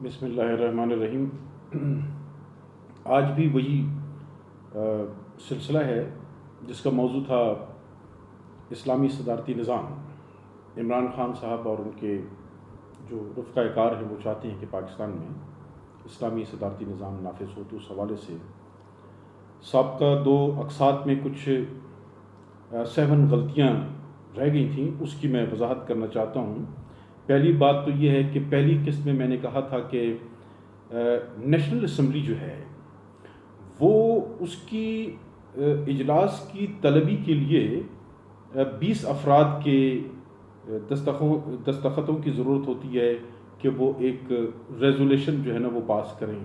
بسم اللہ الرحمن الرحیم۔ آج بھی وہی سلسلہ ہے جس کا موضوع تھا اسلامی صدارتی نظام۔ عمران خان صاحب اور ان کے جو رفقۂ کار ہیں وہ چاہتے ہیں کہ پاکستان میں اسلامی صدارتی نظام نافذ ہو، تو اس حوالے سے سابقہ 2 اقساط میں کچھ 7 غلطیاں رہ گئی تھیں، اس کی میں وضاحت کرنا چاہتا ہوں۔ پہلی بات تو یہ ہے کہ پہلی قسط میں نے کہا تھا کہ نیشنل اسمبلی جو ہے وہ اس کی اجلاس کی طلبی کے لیے 20 افراد کے دستخطوں کی ضرورت ہوتی ہے کہ وہ ایک ریزولیشن جو ہے نا وہ پاس کریں،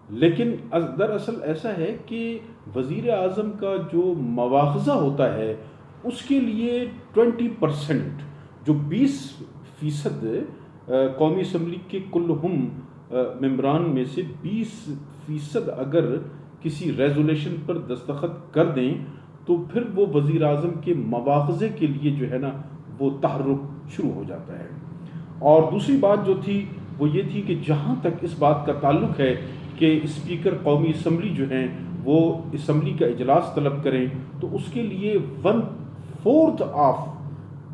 لیکن دراصل ایسا ہے کہ وزیر اعظم کا جو مواخذہ ہوتا ہے اس کے لیے 20% جو 20% قومی اسمبلی کے کل ممبران میں سے 20% اگر کسی ریزولیشن پر دستخط کر دیں تو پھر وہ وزیر اعظم کے مواخذے کے لیے جو ہے نا وہ تحرک شروع ہو جاتا ہے۔ اور دوسری بات جو تھی وہ یہ تھی کہ جہاں تک اس بات کا تعلق ہے کہ اسپیکر قومی اسمبلی جو ہیں وہ اسمبلی کا اجلاس طلب کریں تو اس کے لیے 1/4 of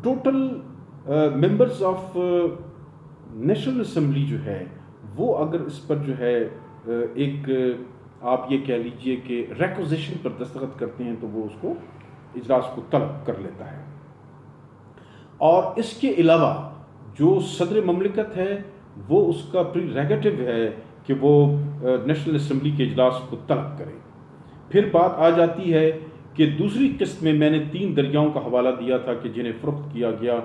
total members of national assembly جو ہے وہ اگر اس پر جو ہے ایک آپ یہ کہہ لیجئے کہ ریکوزیشن پر دستخط کرتے ہیں تو وہ اس کو اجلاس کو طلب کر لیتا ہے۔ اور اس کے علاوہ جو صدر مملکت ہے وہ اس کا پریریگیٹو ہے کہ وہ نیشنل اسمبلی کے اجلاس کو طلب کرے۔ پھر بات آ جاتی ہے کہ دوسری قسط میں نے 3 دریاؤں کا حوالہ دیا تھا کہ جنہیں فروخت کیا گیا،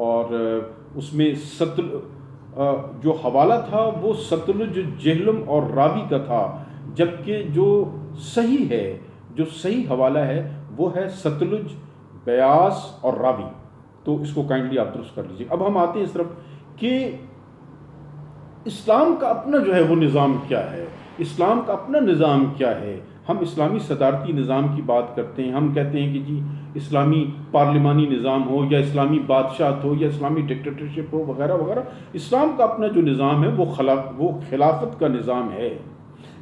اور اس میں جو حوالہ تھا وہ ستلج، جہلم اور راوی کا تھا، جبکہ جو صحیح حوالہ ہے وہ ہے ستلج، بیاس اور راوی۔ تو اس کو کائنڈلی آپ درست کر لیجیے۔ اب ہم آتے ہیں اس طرف کہ اسلام کا اپنا جو ہے وہ نظام کیا ہے، اسلام کا اپنا نظام کیا ہے۔ ہم اسلامی صدارتی نظام کی بات کرتے ہیں، ہم کہتے ہیں کہ جی اسلامی پارلیمانی نظام ہو یا اسلامی بادشاہت ہو یا اسلامی ڈکٹیٹرشپ ہو وغیرہ وغیرہ۔ اسلام کا اپنا جو نظام ہے وہ خلافت کا نظام ہے۔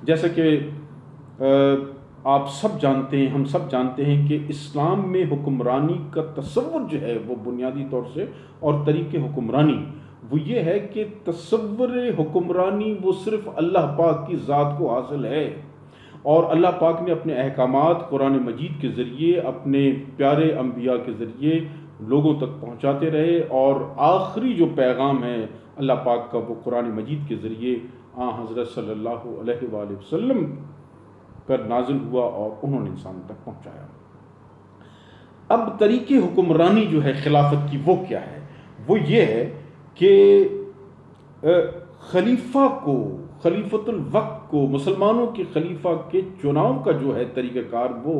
جیسا کہ آپ سب جانتے ہیں، ہم سب جانتے ہیں کہ اسلام میں حکمرانی کا تصور جو ہے وہ بنیادی طور سے اور طریق حکمرانی وہ یہ ہے کہ تصور حکمرانی وہ صرف اللہ پاک کی ذات کو حاصل ہے، اور اللہ پاک نے اپنے احکامات قرآن مجید کے ذریعے اپنے پیارے انبیاء کے ذریعے لوگوں تک پہنچاتے رہے، اور آخری جو پیغام ہے اللہ پاک کا وہ قرآن مجید کے ذریعے حضرت صلی اللہ علیہ وآلہ وسلم پر نازل ہوا اور انہوں نے انسان تک پہنچایا۔ اب طریق حکمرانی جو ہے خلافت کی وہ کیا ہے؟ وہ یہ ہے کہ خلیفۃ الوقت کو، مسلمانوں کے خلیفہ کے چناؤ کا جو ہے طریقہ کار وہ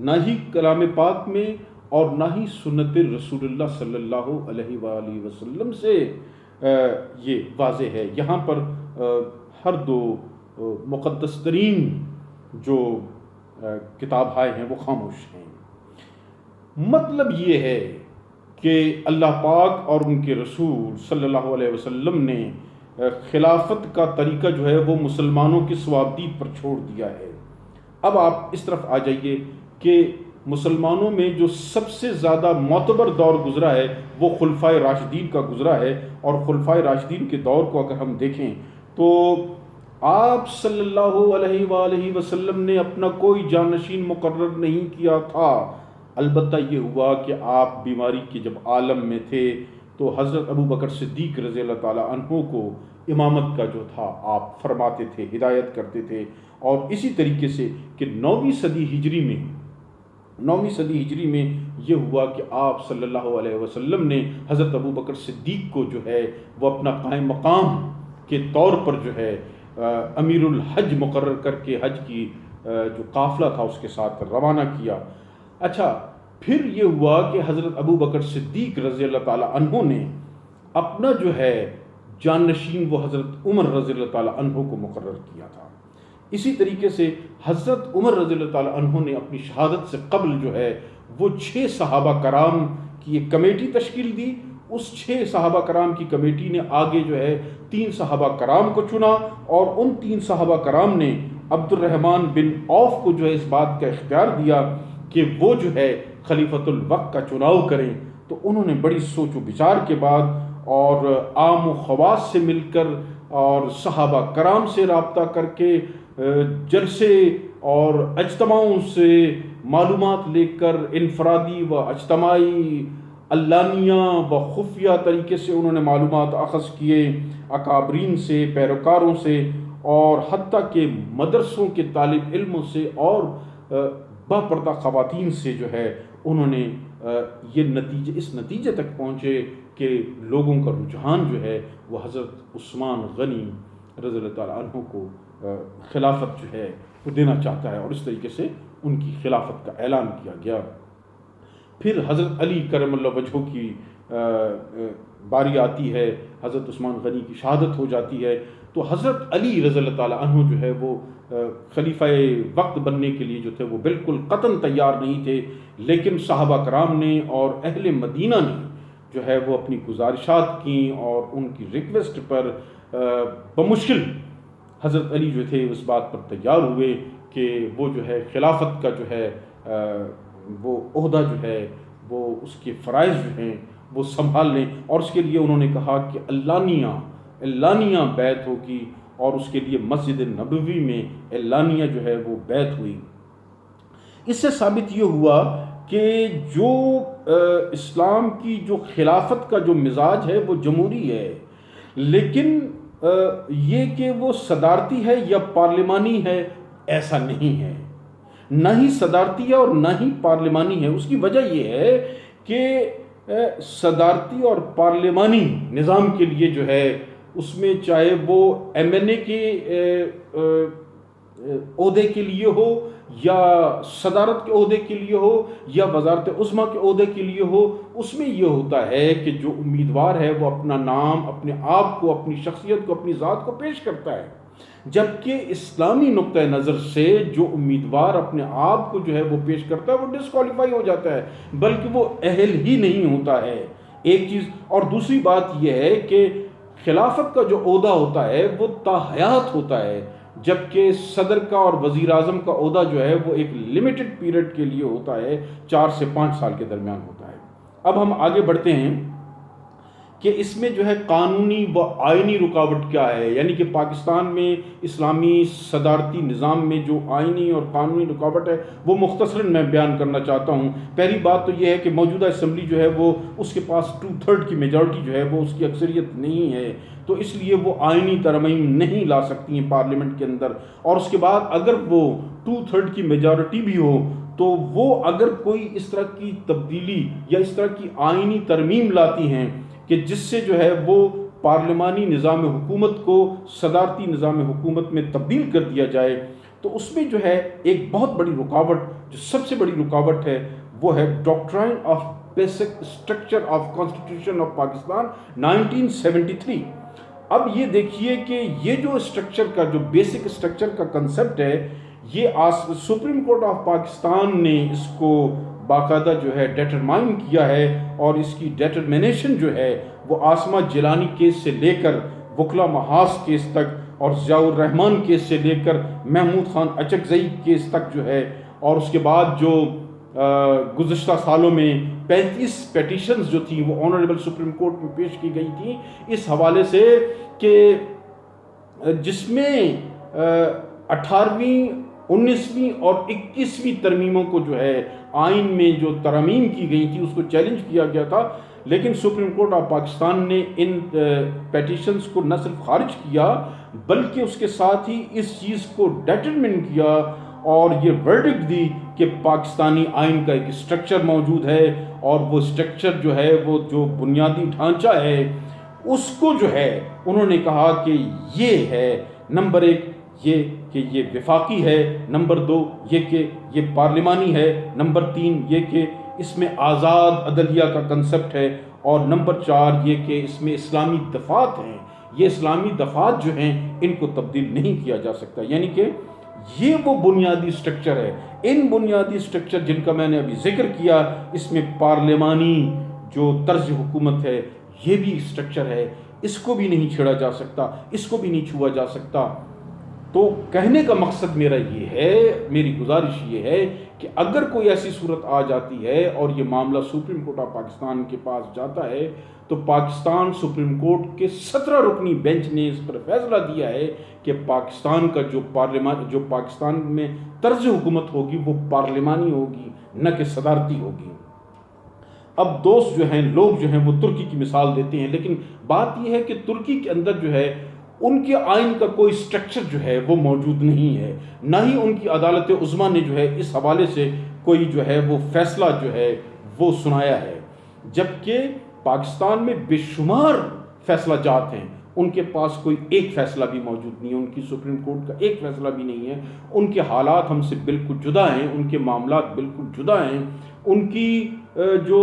نہ ہی کلام پاک میں اور نہ ہی سنت رسول اللہ صلی اللہ علیہ وآلہ وسلم سے یہ واضح ہے۔ یہاں پر ہر 2 مقدس ترین جو کتاب آئے ہیں وہ خاموش ہیں۔ مطلب یہ ہے کہ اللہ پاک اور ان کے رسول صلی اللہ علیہ وسلم نے خلافت کا طریقہ جو ہے وہ مسلمانوں کی صوابدید پر چھوڑ دیا ہے۔ اب آپ اس طرف آ جائیے کہ مسلمانوں میں جو سب سے زیادہ معتبر دور گزرا ہے وہ خلفائے راشدین کا گزرا ہے، اور خلفائے راشدین کے دور کو اگر ہم دیکھیں تو آپ صلی اللہ علیہ وآلہ وسلم نے اپنا کوئی جانشین مقرر نہیں کیا تھا۔ البتہ یہ ہوا کہ آپ بیماری کے جب عالم میں تھے تو حضرت ابو بکر صدیق رضی اللہ تعالیٰ عنہ کو امامت کا جو تھا آپ فرماتے تھے، ہدایت کرتے تھے، اور اسی طریقے سے کہ 9ویں صدی ہجری میں یہ ہوا کہ آپ صلی اللہ علیہ وسلم نے حضرت ابو بکر صدیق کو جو ہے وہ اپنا قائم مقام کے طور پر جو ہے امیر الحج مقرر کر کے حج کی جو قافلہ تھا اس کے ساتھ روانہ کیا۔ اچھا، پھر یہ ہوا کہ حضرت ابو بکر صدیق رضی اللہ تعالیٰ عنہ نے اپنا جو ہے جانشین وہ حضرت عمر رضی اللہ تعالیٰ عنہ کو مقرر کیا تھا۔ اسی طریقے سے حضرت عمر رضی اللہ تعالیٰ عنہ نے اپنی شہادت سے قبل جو ہے وہ 6 صحابہ کرام کی ایک کمیٹی تشکیل دی، اس 6 صحابہ کرام کی کمیٹی نے آگے جو ہے 3 صحابہ کرام کو چنا، اور ان 3 صحابہ کرام نے عبد الرحمن بن عوف کو جو ہے اس بات کا اختیار دیا کہ وہ جو ہے خلیفۃ الوقت کا چناؤ کریں۔ تو انہوں نے بڑی سوچ و بچار کے بعد اور عام و خواص سے مل کر اور صحابہ کرام سے رابطہ کر کے جلسے اور اجتماعوں سے معلومات لے کر انفرادی و اجتماعی، علانیہ و خفیہ طریقے سے انہوں نے معلومات اخذ کیے اکابرین سے، پیروکاروں سے، اور حتیٰ کہ مدرسوں کے طالب علموں سے اور باپردہ خواتین سے جو ہے انہوں نے اس نتیجے تک پہنچے کہ لوگوں کا رجحان جو ہے وہ حضرت عثمان غنی رضی اللہ تعالیٰ عنہ کو خلافت جو ہے وہ دینا چاہتا ہے، اور اس طریقے سے ان کی خلافت کا اعلان کیا گیا۔ پھر حضرت علی کرم اللہ وجہہ کی باری آتی ہے، حضرت عثمان غنی کی شہادت ہو جاتی ہے، تو حضرت علی رضی اللہ تعالیٰ عنہ جو ہے وہ خلیفہ وقت بننے کے لیے جو تھے وہ بالکل قطعاً تیار نہیں تھے، لیکن صحابہ کرام نے اور اہل مدینہ نے جو ہے وہ اپنی گزارشات کیں اور ان کی ریکویسٹ پر بمشکل حضرت علی جو تھے اس بات پر تیار ہوئے کہ وہ جو ہے خلافت کا جو ہے وہ عہدہ جو ہے وہ اس کے فرائض جو ہیں وہ سنبھال لیں، اور اس کے لیے انہوں نے کہا کہ اعلانیہ بیعت ہوگی، اور اس کے لیے مسجد نبوی میں اعلانیہ جو ہے وہ بیعت ہوئی۔ اس سے ثابت یہ ہوا کہ جو اسلام کی جو خلافت کا جو مزاج ہے وہ جمہوری ہے، لیکن یہ کہ وہ صدارتی ہے یا پارلیمانی ہے ایسا نہیں ہے، نہ ہی صدارتی ہے اور نہ ہی پارلیمانی ہے۔ اس کی وجہ یہ ہے کہ صدارتی اور پارلیمانی نظام کے لیے جو ہے اس میں چاہے وہ ایم این اے کے عہدے کے لیے ہو یا صدارت کے عہدے کے لیے ہو یا وزارت عظمیٰ کے عہدے کے لیے ہو، اس میں یہ ہوتا ہے کہ جو امیدوار ہے وہ اپنا نام، اپنے آپ کو، اپنی شخصیت کو، اپنی ذات کو پیش کرتا ہے، جبکہ اسلامی نقطہ نظر سے جو امیدوار اپنے آپ کو جو ہے وہ پیش کرتا ہے وہ ڈسکوالیفائی ہو جاتا ہے، بلکہ وہ اہل ہی نہیں ہوتا ہے، ایک چیز۔ اور دوسری بات یہ ہے کہ خلافت کا جو عہدہ ہوتا ہے وہ تاحیات ہوتا ہے، جبکہ صدر کا اور وزیر اعظم کا عہدہ جو ہے وہ ایک لمیٹڈ پیریڈ کے لیے ہوتا ہے، 4 سے 5 سال کے درمیان ہوتا ہے۔ اب ہم آگے بڑھتے ہیں کہ اس میں جو ہے قانونی و آئینی رکاوٹ کیا ہے، یعنی کہ پاکستان میں اسلامی صدارتی نظام میں جو آئینی اور قانونی رکاوٹ ہے وہ مختصراً میں بیان کرنا چاہتا ہوں۔ پہلی بات تو یہ ہے کہ موجودہ اسمبلی جو ہے وہ اس کے پاس 2/3 کی میجورٹی جو ہے وہ اس کی اکثریت نہیں ہے، تو اس لیے وہ آئینی ترمیم نہیں لا سکتی ہیں پارلیمنٹ کے اندر، اور اس کے بعد اگر وہ 2/3 کی میجورٹی بھی ہو تو وہ اگر کوئی اس طرح کی تبدیلی یا اس طرح کی آئینی ترمیم لاتی ہیں کہ جس سے جو ہے وہ پارلیمانی نظام حکومت کو صدارتی نظام حکومت میں تبدیل کر دیا جائے، تو اس میں جو ہے ایک بہت بڑی رکاوٹ، جو سب سے بڑی رکاوٹ ہے وہ ہے doctrine of basic structure of constitution of Pakistan 1973۔ اب یہ دیکھیے کہ یہ جو اسٹرکچر کا جو بیسک اسٹرکچر کا کنسپٹ ہے، یہ سپریم کورٹ آف پاکستان نے اس کو باقاعدہ جو ہے ڈیٹرمائن کیا ہے، اور اس کی ڈیٹرمینیشن جو ہے وہ آسمہ جیلانی کیس سے لے کر وکلا محاذ کیس تک، اور ضیاء الرحمان کیس سے لے کر محمود خان اچکزئی کیس تک جو ہے، اور اس کے بعد جو گزشتہ سالوں میں 35 پیٹیشنز جو تھیں وہ آنریبل سپریم کورٹ میں پیش کی گئی تھیں اس حوالے سے کہ جس میں 18ویں 19ویں اور 21ویں ترمیموں کو جو ہے آئین میں جو ترامیم کی گئی تھی اس کو چیلنج کیا گیا تھا، لیکن سپریم کورٹ آف پاکستان نے ان پیٹیشنز کو نہ صرف خارج کیا بلکہ اس کے ساتھ ہی اس چیز کو ڈیٹرمن کیا اور یہ ورڈکٹ دی کہ پاکستانی آئین کا ایک اسٹرکچر موجود ہے، اور وہ اسٹرکچر جو ہے وہ جو بنیادی ڈھانچہ ہے اس کو جو ہے انہوں نے کہا کہ یہ ہے نمبر 1 یہ کہ یہ وفاقی ہے، نمبر 2 یہ کہ یہ پارلیمانی ہے، نمبر 3 یہ کہ اس میں آزاد عدلیہ کا کنسپٹ ہے، اور نمبر 4 یہ کہ اس میں اسلامی دفعات ہیں، یہ اسلامی دفعات جو ہیں ان کو تبدیل نہیں کیا جا سکتا۔ یعنی کہ یہ وہ بنیادی اسٹرکچر ہے۔ ان بنیادی اسٹرکچر جن کا میں نے ابھی ذکر کیا، اس میں پارلیمانی جو طرز حکومت ہے یہ بھی اسٹرکچر ہے، اس کو بھی نہیں چھیڑا جا سکتا، اس کو بھی نہیں چھوا جا سکتا۔ تو کہنے کا مقصد میرا یہ ہے، میری گزارش یہ ہے کہ اگر کوئی ایسی صورت آ جاتی ہے اور یہ معاملہ سپریم کورٹ آف پاکستان کے پاس جاتا ہے تو پاکستان سپریم کورٹ کے 17 رکنی بینچ نے اس پر فیصلہ دیا ہے کہ پاکستان کا جو پاکستان میں طرز حکومت ہوگی وہ پارلیمانی ہوگی، نہ کہ صدارتی ہوگی۔ اب دوست جو ہیں، لوگ جو ہیں وہ ترکی کی مثال دیتے ہیں، لیکن بات یہ ہے کہ ترکی کے اندر جو ہے ان کے آئین کا کوئی سٹرکچر جو ہے وہ موجود نہیں ہے، نہ ہی ان کی عدالت عظمیٰ نے جو ہے اس حوالے سے کوئی جو ہے وہ فیصلہ جو ہے وہ سنایا ہے، جبکہ پاکستان میں بے شمار فیصلہ جات ہیں، ان کے پاس کوئی ایک فیصلہ بھی موجود نہیں ہے، ان کی سپریم کورٹ کا ایک فیصلہ بھی نہیں ہے، ان کے حالات ہم سے بالکل جدا ہیں، ان کے معاملات بالکل جدا ہیں، ان کی جو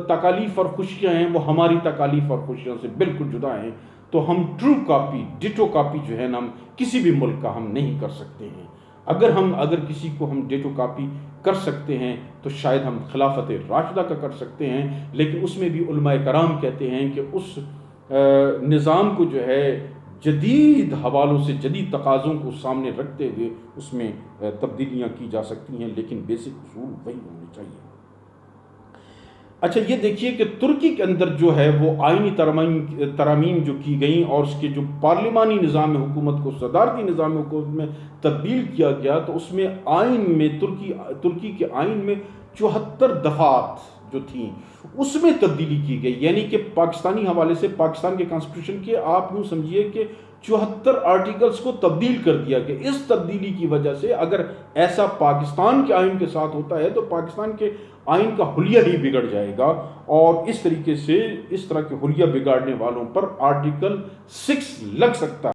تکالیف اور خوشیاں ہیں وہ ہماری تکالیف اور خوشیوں سے بالکل جدا ہیں۔ تو ہم ٹرو کاپی، ڈیٹو کاپی جو ہے نا ہم کسی بھی ملک کا ہم نہیں کر سکتے ہیں۔ اگر کسی کو ہم ڈیٹو کاپی کر سکتے ہیں تو شاید ہم خلافت راشدہ کا کر سکتے ہیں، لیکن اس میں بھی علماء کرام کہتے ہیں کہ اس نظام کو جو ہے جدید حوالوں سے، جدید تقاضوں کو سامنے رکھتے ہوئے اس میں تبدیلیاں کی جا سکتی ہیں، لیکن بیسک اصول وہی ہونے چاہیے۔ اچھا، یہ دیکھیے کہ ترکی کے اندر جو ہے وہ آئینی ترامیم جو کی گئیں اور اس کے جو پارلیمانی نظام حکومت کو صدارتی نظام حکومت میں تبدیل کیا گیا، تو اس میں آئین میں ترکی کے آئین میں 74 دفعات جو تھیں اس میں تبدیلی کی گئی، یعنی کہ پاکستانی حوالے سے پاکستان کے کانسٹیٹیوشن کے آپ یوں سمجھیے کہ 74 آرٹیکلز کو تبدیل کر دیا گیا۔ اس تبدیلی کی وجہ سے اگر ایسا پاکستان کے آئین کے ساتھ ہوتا ہے تو پاکستان کے آئین کا حلیہ ہی بگڑ جائے گا، اور اس طریقے سے اس طرح کے حلیہ بگاڑنے والوں پر آرٹیکل 6 لگ سکتا ہے۔